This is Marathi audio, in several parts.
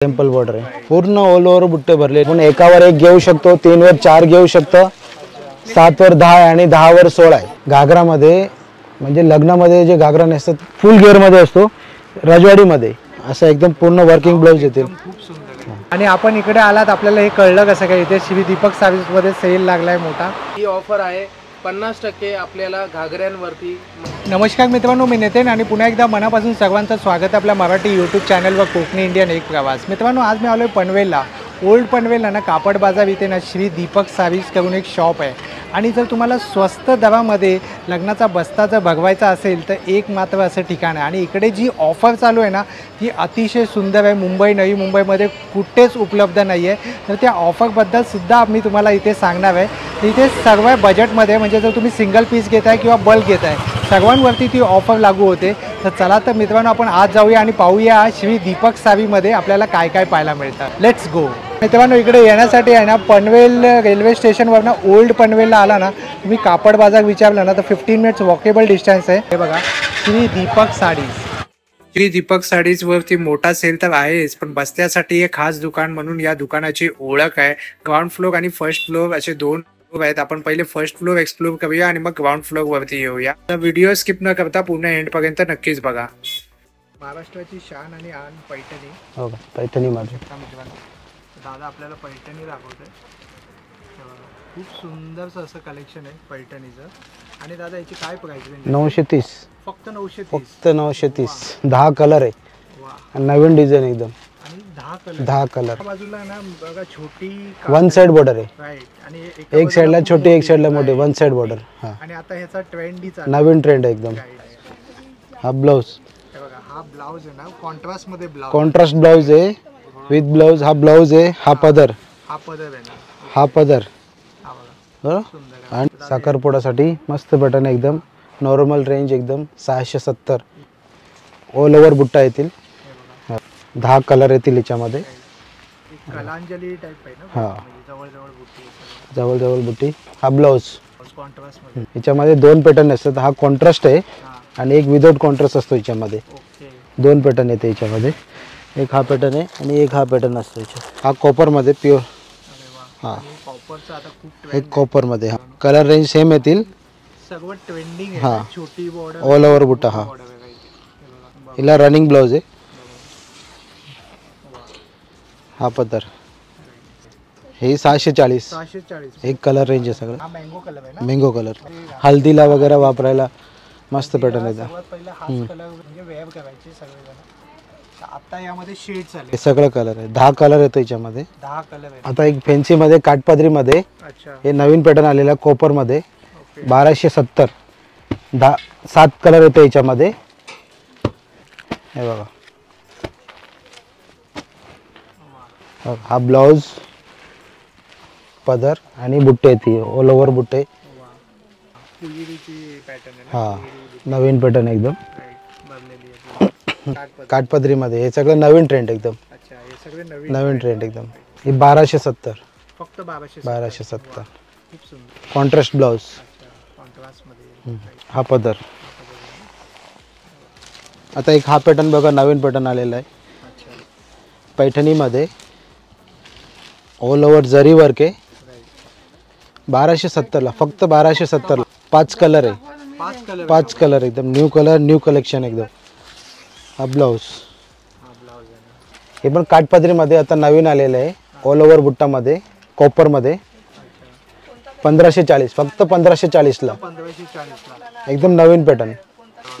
टेम्पल बॉर्डर आहे, पूर्ण ऑल ओव्हर बुट्टे भरले. पण एकावर एक घेऊ शकतो, 3 वर 4 घेऊ शकतो, 7 वर 10 आणि 10 वर 16 आहे. घागरामध्ये म्हणजे लग्नामध्ये जे घागरा नेसतात फुल गिअर मध्ये असतो, राजवाडीमध्ये असं एकदम पूर्ण वर्किंग ब्लाउज येते. आणि आपण इकडे आलात, आपल्याला हे कळलं कसं काय, इथे श्री दीपक सारीज मध्ये सेल लागलाय मोठा. ही ऑफर आहे 50% आपल्याला घागऱ्यांवरती. नमस्कार मित्रांनो, मी नितीन आणि पुन्हा एकदा मनापासून सर्वांचं स्वागत आपल्या मराठी यूट्यूब चॅनलवर कोकणी इंडियन एक प्रवास. मित्रांनो, आज मी आलो आहे पनवेलला, ओल्ड पनवेलला ना कापड बाजार इथे ना श्री दीपक सारीज करून एक शॉप आहे. आणि जर तुम्हाला स्वस्त दरामध्ये लग्नाचा बस्ता जर भगवायचा असेल तर एक मात्र असं ठिकाण आहे. आणि इकडे जी ऑफर चालू आहे ना ती अतिशय सुंदर आहे. मुंबई, नवी मुंबईमध्ये कुठेच उपलब्ध नाही आहे. तर त्या ऑफरबद्दल सुद्धा मी तुम्हाला इथे सांगणार आहे. इथे सर्व बजेटमध्ये, म्हणजे जर तुम्ही सिंगल पीस घेताय किंवा बल्क घेताय सर्वांवरती ती ऑफर लागू होते. तर चला तर मित्रांनो, आपण आज जाऊया आणि पाहूया श्री दीपक सारीमध्ये आपल्याला काय काय पाहायला मिळतं. Let's go. मित्रांनो, इकडे येण्यासाठी आहे ना पनवेल रेल्वे स्टेशनवरनं ओल्ड पनवेलला आला ना तुम्ही कापड बाजार विचारला ना तर 15 मिनिट्स वॉकेबल डिस्टन्स आहे. हे बघा, श्री दीपक साडीज. श्री दीपक साडीज वरती मोठा सेल तर आहेच, पण बसण्यासाठी एक खास दुकान म्हणून या दुकानाची ओळख आहे. ग्राउंड फ्लोअर आणि फर्स्ट फ्लोअर असे 2 फ्लोअर आहेत. आपण पहिले फर्स्ट फ्लोअर एक्सप्लोर करूया आणि मग ग्राउंड फ्लोअर वरती येऊया. तर व्हिडिओ स्किप न करता पूर्ण एंड पर्यंत नक्कीच बघा. महाराष्ट्राची शान आणि आन पैठणी. हो का, पैठणी मध्ये दादा आपल्याला पैठणी दाखवतोय. खूप सुंदरचं असं कलेक्शन आहे पैठणीचं. आणि दादा याची काय प्राइस रेंज? 930. फक्त 930. फक्त 930. 10 कलर आहे. वा. नवीन डिझाईन एकदम. आणि 10 कलर. बाजूला ना बघा छोटी वन साइड बॉर्डर आहे. राईट. आणि एक साइडला छोटी, एक साइडला मोठी, वन साइड बॉर्डर. हा, आणि आता ह्याचा ट्रेंडी नवीन ट्रेंड आहे एकदम. हा ब्लाउज, हे बघा, हा ब्लाउज आहे ना कॉन्ट्रास्ट मध्ये ब्लाउज. कॉन्ट्रास्ट ब्लाउज आहे विथ ब्लाउज. हा ब्लाउज आहे, हा पदर. हा पदर आहे ना, हा पदर. हा बघा बरं. सुंदर आहे. आणि साखरपुड्यासाठी मस्त पॅटर्न एकदम नॉर्मल रेंज एकदम 670. ऑल ओव्हर बुट्टा येतील. 10 कलर येतील याच्यामध्ये. कलांजली टाइप आहे ना. हा, जवळ जवळ बुट्टी आहे. जवळ जवळ बुट्टी. हा ब्लाउज. कॉन्ट्रास्ट मध्ये. याच्यामध्ये 2 पॅटर्न असतात. हा कॉन्ट्रास्ट आहे हा. आणि एक विदाउट कॉन्ट्रास्ट असतो याच्यामध्ये. ओके. 2 पॅटर्न येते याच्यामध्ये. एक हा पॅटर्न आहे आणि एक हा पॅटर्न असतो याच्यात. हा कॉपर मध्ये प्युअर. अरे वा. हा, आणि कॉपरचा आता खूप एक ट्रेंड. कॉपर मध्ये. हा, कलर रेंज सेम येतील. सर्व ट्रेंडिंग आहे. हा. छोटी बॉर्डर, ऑल ओव्हर बुट्टा. हा, बॉर्डर आहे. हे बघा. हिला रनिंग ब्लाउज आहे. हा पदर. हे 640. 640. एक कलर रेंज आहे सगळं. हा मँगो कलर आहे ना. Mango colour. हल्दीला वगैरे वापरायला मस्त पॅटर्न येतं. सर्वात पहिला हाच कलर म्हणजे वेअर करायचे सगळेजण. आता यामध्ये शेड्स आले. हे सगळं कलर आहे. 10 कलर येतो याच्यामध्ये. 10 कलर आहे. आता एक फॅन्सी मध्ये काठपदरी मध्ये अच्छा. हे नवीन पॅटर्न आलेला कॉपर मध्ये. ओके. 1270. 7 कलर येतो याच्यामध्ये. हे बघा, हा ब्लाउज, पदर आणि बुट्टे येते. ऑल ओव्हर बुट्टे. फुलीची पॅटर्न आहे ना. हा, नवीन पॅटर्न एकदम राईट. बनलेली आहे. काठपदरी मध्ये. हे सगळं नवीन ट्रेंड एकदम. अच्छा, हे सगळे नवीन नवीन ट्रेंड एकदम. हे 1270. फक्त 1270. 1270. खूप सुंदर. Contrast blouse. अच्छा, कॉन्ट्रास्ट मध्ये. हा पदर. आता एक हा पॅटर्न बघा, नवीन पॅटर्न आलेला आहे अच्छा. पैठणीमध्ये. ऑल ओव्हर जरी वर्क आहे. 1270 ला, फक्त 1270 ला. 5 कलर आहे. 5 कलर. 5 कलर एकदम न्यू कलर, न्यू कलेक्शन एकदम. हा ब्लाउज. हा ब्लाउज आहे ना. हे पण काठपदरीमध्ये आता नवीन आलेलं आहे. ऑल ओव्हर बुट्टामध्ये, कॉपरमध्ये. 1540. फक्त 1540 ला. 1540 ला. एकदम नवीन पॅटर्न.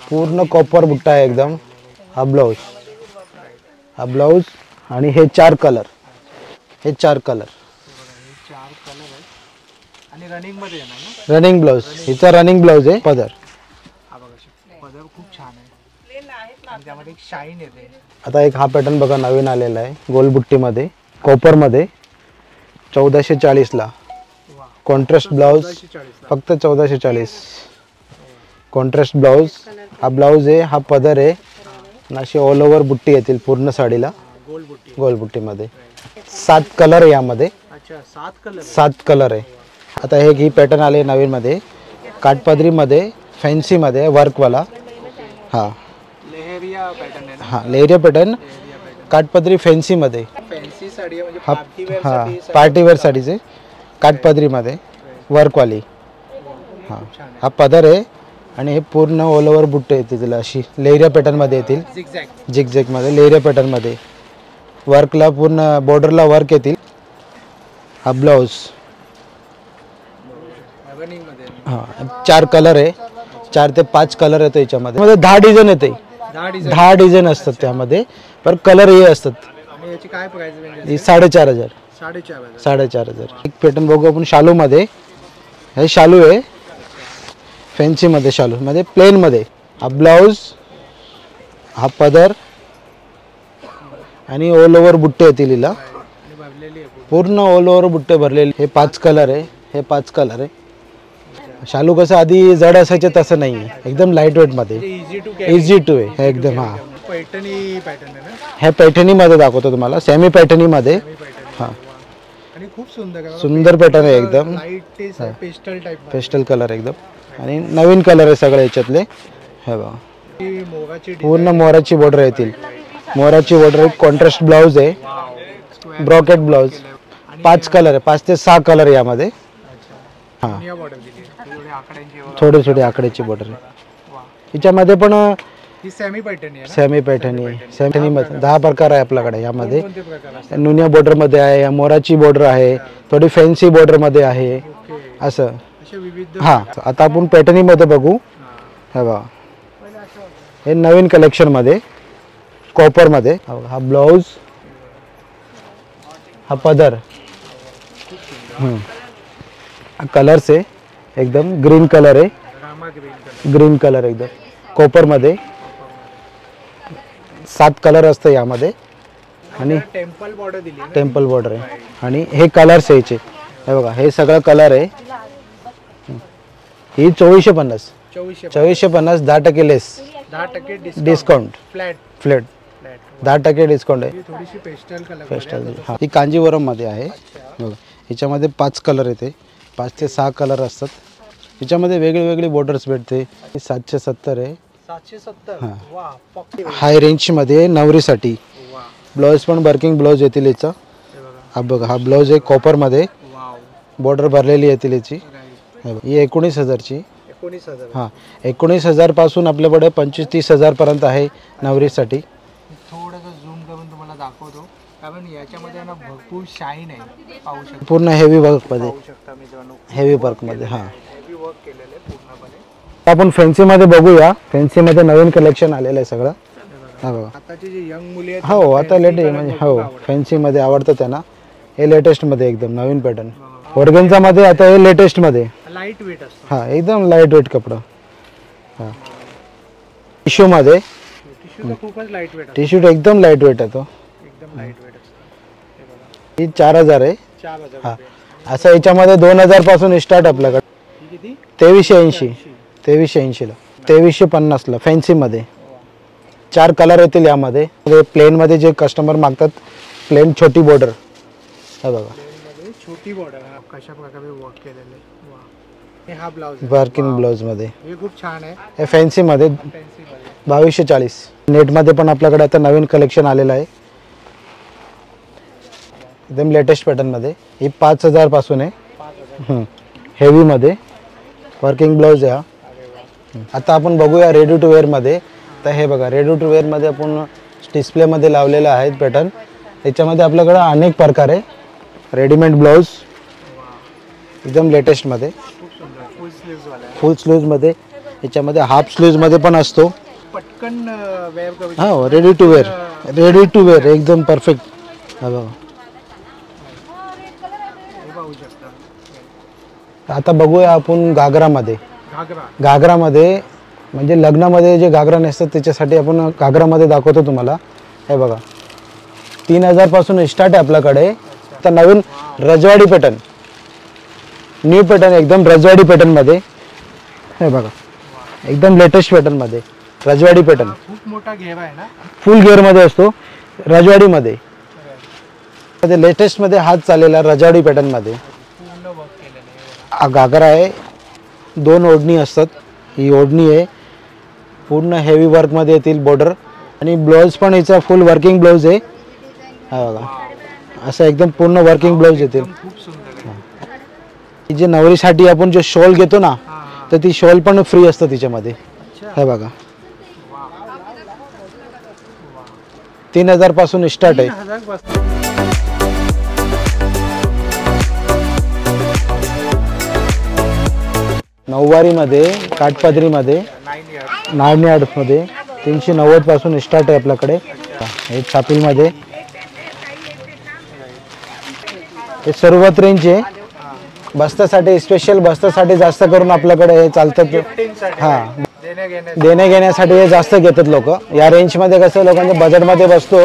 पूर्ण कॉपर बुट्टा आहे एकदम. हा ब्लाउज. हा ब्लाउज आणि हे 4 कलर. हे 4 कलर. 4 कलर आहे. आणि रनिंग मध्ये आहे ना. Running blouse. हिचा रनिंग ब्लाउज आहे. पदर. हा बघा, पदर खूप छान आहे. आणि त्यामध्ये एक शाईन येते. आता एक हा पॅटर्न बघा, नवीन आलेला आहे गोलबुट्टीमध्ये, कॉपरमध्ये. 1440 ला. वा. Contrast blouse. 1440 ला. फक्त 1440. Contrast blouse. हा ब्लाउज आहे, हा पदर आहे. अशी ऑल ओव्हर बुट्टी येतील पूर्ण साडीला. गोल बुट्टी. गोलबुट्टीमध्ये 7 कलर आहे यामध्ये. अच्छा, 7 कलर. 7 कलर आहे. आता हे ही पॅटर्न आले नवीन मध्ये, काठपदरीमध्ये, फॅन्सीमध्ये वर्कवाला. हा, लेहरिया पॅटर्न आहे ना. हा, लेरिया पॅटर्न. काठपदरी फॅन्सीमध्ये. फॅन्सी साडी आहे म्हणजे हा पार्टी वेअर हां साठी पार्टीवेअर साडीचे काठपदरीमध्ये वर्कवाली. हां हा पदर आहे आणि हे पूर्ण ऑल ओव्हर बुट्टे येतील तिला अशी लेहरिया पॅटर्नमध्ये येतील. झिगझॅग झिगझॅगमध्ये लेहरिया पॅटर्नमध्ये वर्कला पूर्ण बॉर्डरला वर्क येतील. हा ब्लाऊज. रनिंग मध्ये हां 4 कलर आहे. 4 ते 5 कलर येतो याच्यामध्ये. मध्ये 10 डिझाईन येते. 10 डिझाईन असतात त्यामध्ये पर कलर हे असतात. आणि याची काय प्राइस रेंज ही 4,500. 4,500. 4,500. एक पॅटर्न बघू आपण शालूमध्ये. हे शालू आहे फॅन्सीमध्ये. शालूमध्ये प्लेनमध्ये हा ब्लाऊज, हा पदर आणि ऑल ओव्हर बुट्टे येतील हिला. आणि भरलेली आहे पूर्ण ऑल ओव्हर बुट्टे भरलेले. हे 5 कलर आहे. हे 5 कलर आहे. शालू कसं आधी जड असायचे तसं नाही आहे. एकदम लाईट वेटमध्ये. इझी टू आहे एकदम. हां पैठणी पॅटर्न आहे ना. हे पैठणीमध्ये दाखवतो तुम्हाला. सेमी पैठणीमध्ये. हां आणि खूप सुंदर आहे. सुंदर पॅटर्न आहे एकदम. Light pastel type pastel colour एकदम आणि नवीन कलर आहे सगळे याच्यातले. हे बघा मोगाची पूर्ण मोराची बॉर्डर येतील. मोराची बॉर्डर. एक कॉन्ट्रास्ट ब्लाऊज आहे. Brocade blouse. 5 कलर आहे. 5 ते 6 कलर यामध्ये. हां बॉर्डर दिली थोडी आकड्यांची. थोडी थोडी आकड्याची बॉर्डर आहे. याच्यामध्ये पण ही सेमी पैठणी आहे ना. सेमी पैठणी. सेमीमध्ये 10 प्रकार आहे आपल्याकडे यामध्ये. कोणते प्रकार असतात? नुनिया बॉर्डरमध्ये आहे, मोराची बॉर्डर आहे, थोडी फॅन्सी बॉर्डरमध्ये आहे असं. असे विविध. हां आता आपण पॅटर्नीमध्ये बघू. हे बघा हे नवीन कलेक्शनमध्ये कॉपरमध्ये. हा ब्लाऊज, हा पदर. हा कलर्स आहे एकदम. ग्रीन कलर आहे. Rama green colour. Green colour एकदम कॉपरमध्ये. 7 कलर असतं यामध्ये. आणि टेम्पल बॉर्डर दिली ना. टेम्पल बॉर्डर आहे. आणि हे कलर्स यायचे. हे बघा हे सगळं कलर आहे. ही 2450. 2450 10% लेस 10% डिस्काउंट. फ्लॅट. फ्लॅट 10% डिस्काउंट आहे. थोडीशी पेस्टल कलर. पेस्टल. हां ही कांजीवरममध्ये आहे. बघा हिच्यामध्ये 5 कलर येते. 5 ते 6 कलर असतात. हिच्यामध्ये वेगळी वेगळी बॉर्डर्स भेटते. 770 आहे. 770. हां. वा पक्की. हाय रेंजमध्ये नवरीसाठी. वा ब्लाऊज पण वर्किंग ब्लाऊज येतील याचा. हे बघा. हा बघा हा ब्लाऊज आहे कॉपरमध्ये. वाव. बॉर्डर भरलेली येतील याची. राईट. हे बघा, ही 19,000ची. 19,000. हां 19,000 पासून आपल्याकडे 25-30,000 पर्यंत आहे नवरीसाठी. थोडंसं झूम करून तुम्हाला दाखवतो कारण याच्यामध्ये ना भरपूर शाईन आहे. पाहू शकता. पूर्ण हेवी वर्कमध्ये. पाहू शकता मित्रांनो. हेवी वर्कमध्ये. हां हेवी वर्क केलेलं आहे पूर्णपणे. आपण फॅन्सीमध्ये बघूया. फॅन्सीमध्ये नवीन कलेक्शन आलेलं आहे सगळं. हा बघा. आताची जी यंग मुली आहेत हो आता लेटेस्ट म्हणजे हो फॅन्सीमध्ये आवडतं त्यांना. हे लेटेस्टमध्ये एकदम नवीन पॅटर्न. ऑर्गेन्झामध्ये आता हे लेटेस्टमध्ये. लाईट वेट असतो. हां एकदम लाईट वेट कपडा. हां टिश्यूमध्ये. टिश्यू तर खूपच लाईट वेट असतो. टी शर्ट एकदम लाईट वेट आहे तो. एकदम लाईट वेट असतो. हे बघा. ही 4,000 आहे. 4,000 हां असं याच्यामध्ये 2,000 पासून स्टार्ट आपल्याकडे. ही किती? 2380. 2380ला. 2350ला फॅन्सीमध्ये. 4 कलर येतील यामध्ये. प्लेनमध्ये जे कस्टमर मागतात प्लेन छोटी बॉर्डर. हे बघा मध्ये छोटी बॉर्डर कशा प्रकारे वर्क केलेलं आहे. वा. हे हा ब्लाउज वर्किंग ब्लाऊजमध्ये. हे खूप छान आहे. हे फॅन्सीमध्ये फॅन्सी मध्ये. 2240. नेटमध्ये पण आपल्याकडे आता नवीन कलेक्शन आलेलं आहे एकदम लेटेस्ट पॅटर्नमध्ये. ही 5,000 पासून आहे. 5,000. हेवीमध्ये वर्किंग ब्लाऊज आहे हा. आता आपण बघूया रेडी टू वेअरमध्ये. तर हे बघा रेडी टू वेअरमध्ये आपण डिस्प्लेमध्ये लावलेलं आहेत पॅटर्न. याच्यामध्ये आपल्याकडं अनेक प्रकार आहे. रेडीमेड ब्लाऊज एकदम लेटेस्टमध्ये. खूप सुंदर. फुल स्लीव्स वाला आहे. फुल स्लीव्जमध्ये. याच्यामध्ये हाफ स्लीव्जमध्ये पण असतो. पटकन वेअर करू शकतो. हा ready to wear. Ready to wear एकदम परफेक्ट. हा बघा हे पाहू शकता. आता बघूया आपण घागरामध्ये. घागरा. घागरामध्ये म्हणजे लग्नामध्ये जे घागरा नेसतात त्याच्यासाठी आपण घागरामध्ये दाखवतो तुम्हाला. हे बघा 3,000 पासून स्टार्ट आहे आपल्याकडे. आता नवीन रजवाडी पॅटर्न. न्यू पॅटर्न एकदम रजवाडी पॅटर्नमध्ये. हे बघा एकदम लेटेस्ट पॅटर्नमध्ये रजवाडी पॅटर्न. खूप मोठा घेरा आहे ना. फुल गिअरमध्ये असतो रजवाडीमध्ये. लेटेस्टमध्ये हात चाललेला रजवाडी पॅटर्नमध्ये. पूर्ण वर्क केलेलं आहे. हा घागरा आहे. 2 ओढणी असतात. ही ओढणी आहे पूर्ण हेवी वर्कमध्ये येतील बॉर्डर. आणि ब्लाऊज पण याचा फुल वर्किंग ब्लाऊज आहे. हा बघा, असं एकदम पूर्ण वर्किंग ब्लाऊज येतील. खूप सुंदर आहे. ही जी नवरीसाठी आपण जो शॉल घेतो ना, हा हा. तर ती शॉल पण फ्री असतं तिच्यामध्ये. अच्छा. हे बघा 3000 पासून स्टार्ट आहे. 3000 पासून. नऊवारीमध्ये, काठपदरीमध्ये, 9 इयर्स. नाडमध्ये 390 पासून स्टार्ट आहे आपल्याकडे. हे छापीलमध्ये हे सर्वात रेंज आहे. बस्त्यासाठी, स्पेशल बस्त्यासाठी जास्त करून आपल्याकडे हे चालतात. गिफ्टिंगसाठी. हां, देण्या-घेण्यासाठी. देणे घेण्यासाठी हे जास्त घेतात लोक. या रेंजमध्ये कसं लोकांच्या बजेटमध्ये बसतो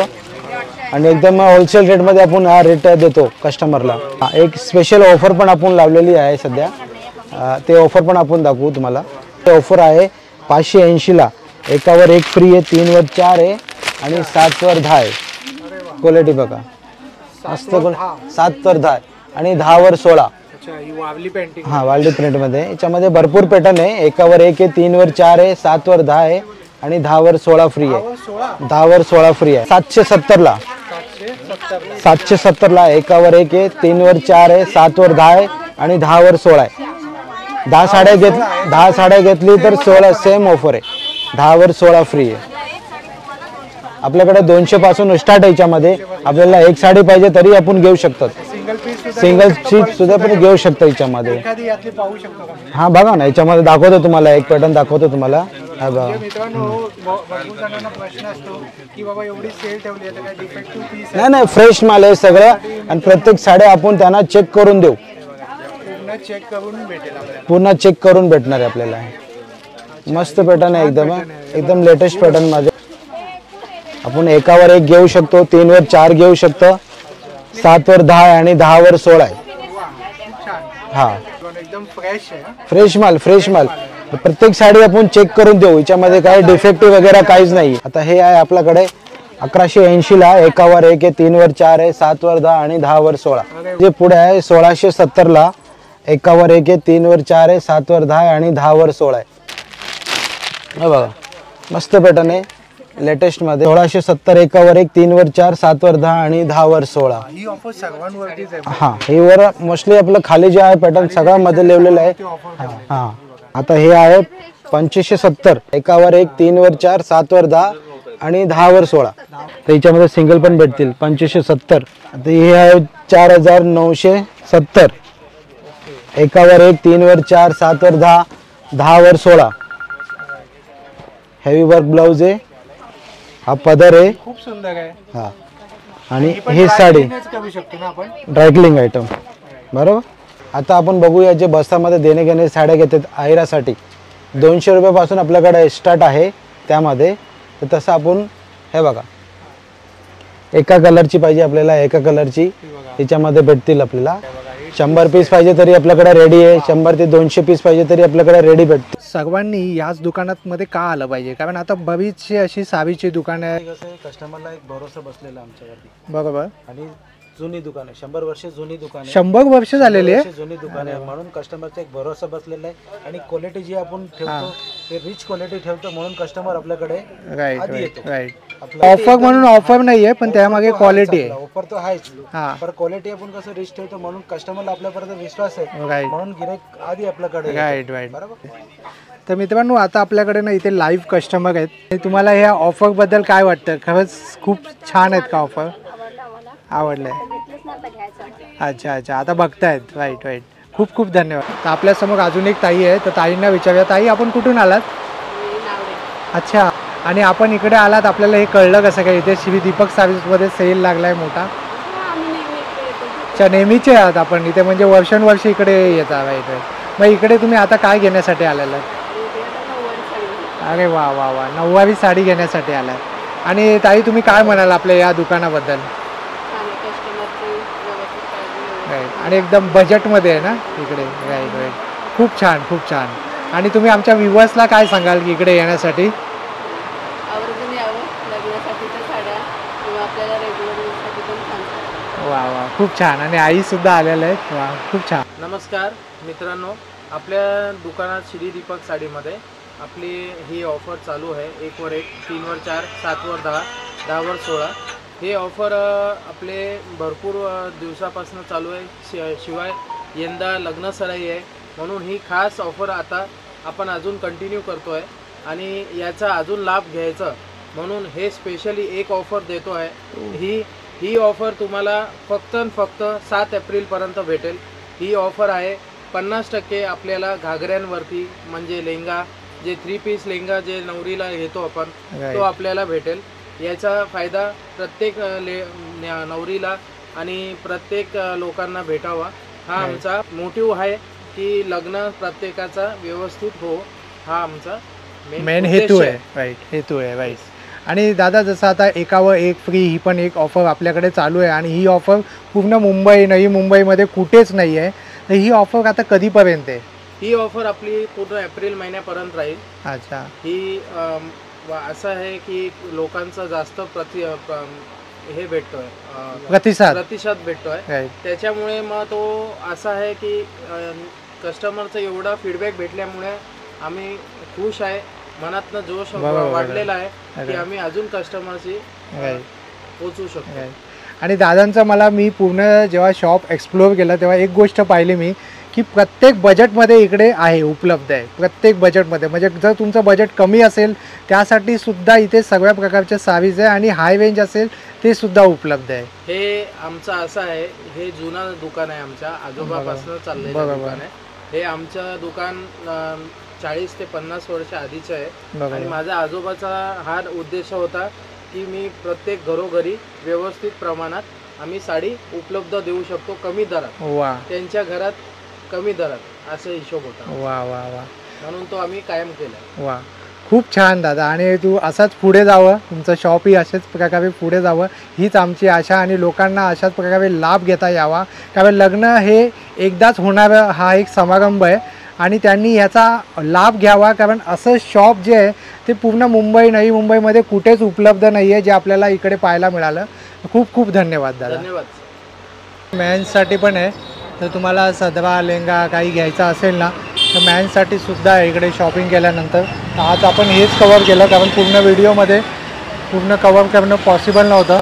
आणि एकदम होलसेल रेटमध्ये आपण हा रेट देतो कस्टमरला. एक स्पेशल ऑफर पण आपण लावलेली आहे सध्या. ते ऑफर पण आपण दाखवू तुम्हाला. ते ऑफर आहे 580ला एकावर एक फ्री आहे, 3 वर 4 आहे आणि 7 वर 10 आहे. क्वालिटी बघा मस्त. 7 वर 10 आणि 10 वर 16. अच्छा, ही वावली पेंटिंग. हां, वाल्डी प्रिंटमध्ये. याच्यामध्ये भरपूर पॅटर्न आहे. एकावर एक आहे, 3 वर 4 आहे, 7 वर 10 आहे आणि 10 वर 16 फ्री आहे. 10 वर 16 फ्री आहे. 770ला 770ला एकावर एक आहे, 3 वर 4 आहे, 7 वर 10 आहे आणि 10 वर 16 आहे. 10 साड्या घेतली तर 16 सेम ऑफर आहे. 10 वर 16 फ्री आहे. आपल्याकडे 200 पासून स्टार्ट आहे. याच्यामध्ये आपल्याला एक साडी पाहिजे तरी आपण घेऊ शकतात. सिंगल पीस सिंगल सीट सुद्धा पण घेऊ शकतो याच्यामध्ये. एखादी यातली पाहू शकतो का? हा बघा ना, याच्यामध्ये दाखवतो तुम्हाला, एक पॅटर्न दाखवतो तुम्हाला. हा बघा. मित्रांनो, भरपूर जणांना प्रश्न असतो की बाबा एवढी सेल ठेवली आहे तर काय डिफेक्टिव्ह पीस आहे? नाही नाही, फ्रेश माल आहे सगळं आणि प्रत्येक साड्या आपण त्यांना चेक करून देऊ. पूर्ण चेक करून भेटेल आपल्याला. पूर्ण चेक करून भेटणार आहे आपल्याला. मस्त पॅटर्न आहे एकदम. एकदम लेटेस्ट पॅटर्न मध्ये आपण एकावर एक घेऊ शकतो, 3 वर 4 घेऊ शकतो, 7 वर 10 आहे आणि 10 वर 16 आहे. हा, एकदम फ्रेश आहे. फ्रेश माल, फ्रेश माल. प्रत्येक साडी आपण चेक करून देऊ. याच्यामध्ये काही डिफेक्टिव्ह वगैरे काहीच नाही. आता हे आहे आपल्याकडे 1180ला एकावर एक आहे, 3 वर 4 आहे, 7 वर 10 आणि 10 वर 16. जे पुढे आहे 1670ला एकावर एक आहे, 3 वर 4 आहे, 7 वर 10 आणि 10 वर 16 आहे. हे बघा मस्त पॅटर्न आहे लेटेस्ट मध्ये. 1670 एकावर एक, 3 वर 4, 7 वर 10 आणि 10 वर 16. ही ऑफर सर्वांवरतीच आहे. हा, हे वर मोस्टली आपलं खाली जे आहे पॅटर्न सगळ्यामध्ये लिहिलेलं आहे. हा, आता हे आहे 2570 एकावर एक, 3 वर 4, 7 वर 10 आणि 10 वर 16. तर याच्यामध्ये सिंगल पण भेटतील 2570. आता हे आहे 4970 एकावर एक, 3 वर 4, 7 वर 10, 10 वर 16. हेवी वर्क ब्लाउज आहे. हा पदर आहे. खूप सुंदर आहे. हा, आणि ही साडी करू शकतो ना आपण. Dry cleaning item. बरोबर. आता आपण बघूया जे बस्तामध्ये देणे घेणे साड्या घेतात आयरासाठी. 200 रुपयापासून आपल्याकडे स्टार्ट आहे त्यामध्ये. तर तसं आपण हे बघा, एका कलरची पाहिजे आपल्याला, एका कलरची याच्यामध्ये भेटतील आपल्याला. 100 पीस पाहिजे तरी आपल्याकडे रेडी आहे. 100 ते 200 पीस पाहिजे तरी आपल्याकडे रेडी भेटते. सर्वांनी याच दुकानात मध्ये का आलं पाहिजे? कारण आता बरीचशी अशी सावीची दुकानं आहे. कस्टमरला एक भरोसा बसलेला आमच्यावरती. बरोबर. आणि जुनी दुकान आहे, 100 वर्ष जुनी दुकान आहे. 100 वर्ष झालेली आहे. जुनी दुकान आहे म्हणून कस्टमरचा एक भरोसा बसलेला आहे. आणि क्वालिटी जी आपण ठेवतो ते रिच क्वालिटी ठेवतो म्हणून कस्टमर आपल्याकडे राईट आधी राईट येतो. राईट. आपलं ऑफर म्हणून ऑफर नाहीये, पण त्यामागे क्वालिटी आहे. ऑफर तर आहेच, हा, पण क्वालिटी आपण कसं रिच ठेवतो म्हणून कस्टमरला आपल्यापर्यंत विश्वास आहे. राईट म्हणून गिराईक आधी आपल्याकडे येतो. Right right. बरोबर. तर मित्रांनो, आता आपल्याकडे ना इथे लाईव्ह कस्टमर आहेत. आणि तुम्हाला ह्या ऑफरबद्दल काय वाटतं? खरंच खूप छान आहेत का ऑफर? आवडलंय. अच्छा अच्छा, आता बघतायत. Right right. खूप खूप धन्यवाद. तर आपल्यासमोर अजून एक ताई आहे, तर ताईंना विचारूया. ताई, आपण कुठून आलात? अच्छा, आणि आपण इकडे आलात, आपल्याला हे कळलं कसं काय? इथे श्री दीपक सारीजमध्ये सेल लागलाय मोठा. अच्छा, नेहमीचे आहात आपण इथे, म्हणजे वर्षानुवर्ष इकडे येतात. Right right. मग इकडे तुम्ही आता काय घेण्यासाठी आलेला? अरे वा वा वा, नऊवारी साडी घेण्यासाठी आलाय. आणि ताई, तुम्ही काय म्हणाल आपल्या या दुकानाबद्दल? राईट. आणि एकदम बजेटमध्ये आहे ना इकडे? Right right. खूप छान खूप छान. आणि तुम्ही आमच्या व्ह्युअर्सला काय सांगाल की इकडे येण्यासाठी? वा वा, खूप छान. आणि आई सुद्धा आलेल्या आहेत. वा, खूप छान. नमस्कार मित्रांनो, आपल्या दुकानात श्री दीपक साडीमध्ये आपली ही ऑफर चालू आहे. 1 वर 1, 3 वर 4, 7 वर 10, 10 वर 16. हे ऑफर आपले भरपूर दिवसापासून चालू आहे. शिवाय यंदा लग्न सराई आहे म्हणून ही खास ऑफर आता आपण अजून कंटिन्यू करतो आहे आणि याचा अजून लाभ घ्यायचा म्हणून हे स्पेशली एक ऑफर देतो आहे. ही ऑफर तुम्हाला फक्त 7 एप्रिलपर्यंत भेटेल. ही ऑफर आहे 50% आपल्याला घागऱ्यांवरती म्हणजे लेंगा जे 3 पीस लेंगा जे नवरीला घेतो आपण तो आपल्याला भेटेल. याचा फायदा प्रत्येक नवरीला आणि प्रत्येक लोकांना भेटावा हा आमचा मोटिव्ह आहे की लग्न प्रत्येकाचा व्यवस्थित हो हा आमचा मेन हेतू आहे. राईट, हेतू आहे. राईट. आणि दादा जसं आता एकावर एक फ्री ही पण एक ऑफर आपल्याकडे चालू आहे आणि ही ऑफर पूर्ण मुंबई नवी मुंबईमध्ये कुठेच नाही आहे. तर ही ऑफर आता कधीपर्यंत आहे? ही ऑफर आपली पूर्ण एप्रिल महिन्यापर्यंत राहील. अच्छा. ही असं आहे की लोकांचा जास्त हे भेटतोय प्रतिसाद भेटतोय त्याच्यामुळे मग तो असा आहे की कस्टमरचा एवढा फीडबॅक भेटल्यामुळे आम्ही खुश आहे. मनातनं जोश वाढलेला आहे की आम्ही अजून कस्टमरशी पोचू शकतो. आणि दादांचं मला मी पूर्ण जेव्हा शॉप एक्सप्लोअर केलं तेव्हा एक गोष्ट पाहिली मी की प्रत्येक बजेटमध्ये इकडे आहे, उपलब्ध आहे. प्रत्येक बजेटमध्ये म्हणजे जर तुमचं बजेट कमी असेल त्यासाठी सुद्धा इथे सगळ्या प्रकारचे सारीज आहे आणि हाय रेंज असेल ते सुद्धा उपलब्ध आहे. हे आमचं असं आहे, हे जुनं दुकान आहे आमच्या आजोबापासून चाललेलं दुकान आहे. हे आमचं दुकान 40 ते 50 वर्ष आधीचं आहे आणि माझ्या आजोबाचा हा उद्देश होता की मी प्रत्येक घरोघरी व्यवस्थित प्रमाणात आम्ही साडी उपलब्ध देऊ शकतो कमी दरात. वा. त्यांच्या घरात कमी दरात असा हिशोब होता. वा वा वा. म्हणून तो आम्ही कायम केला. वा, खूप छान दादा. आणि तू असाच पुढे जावं, तुमचं शॉपही अशाच प्रकारे पुढे जावं हीच आमची आशा आणि लोकांना अशाच प्रकारे लाभ घेता यावा. कारण लग्न हे एकदाच होणारा हा एक समारंभ आहे आणि त्यांनी ह्याचा लाभ घ्यावा. कारण असं शॉप जे आहे ते पूर्ण मुंबई नवी मुंबईमध्ये कुठेच उपलब्ध नाही आहे जे आपल्याला इकडे पाहायला मिळालं. खूप खूप धन्यवाद दादा. धन्यवाद. मेन्ससाठी पण आहे, तर तुम्हाला सदरा लेंगा काही घ्यायचा असेल ना तर मॅनसाठी सुद्धा इकडे शॉपिंग केल्यानंतर आज आपण हेच कवर केलं कारण पूर्ण व्हिडिओमध्ये पूर्ण कवर करणं पॉसिबल नव्हतं.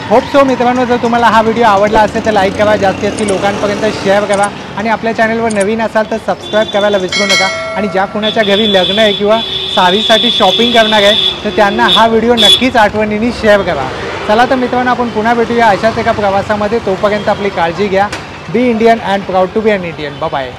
होप सो मित्रांनो, जर तुम्हाला हा व्हिडिओ आवडला असेल तर लाईक करा, जास्तीत लोकांपर्यंत शेअर करा आणि आपल्या चॅनलवर नवीन असाल तर सबस्क्राईब करायला विसरू नका. आणि ज्या कुणाच्या घरी लग्न आहे किंवा साडीसाठी शॉपिंग करणार आहे तर त्यांना हा व्हिडिओ नक्कीच आठवणीने शेअर करा. चला तर मित्रांनो, आपण पुन्हा भेटूया अशाच एका प्रवासामध्ये. तोपर्यंत आपली काळजी घ्या. Be Indian and proud to be an Indian. Bye bye.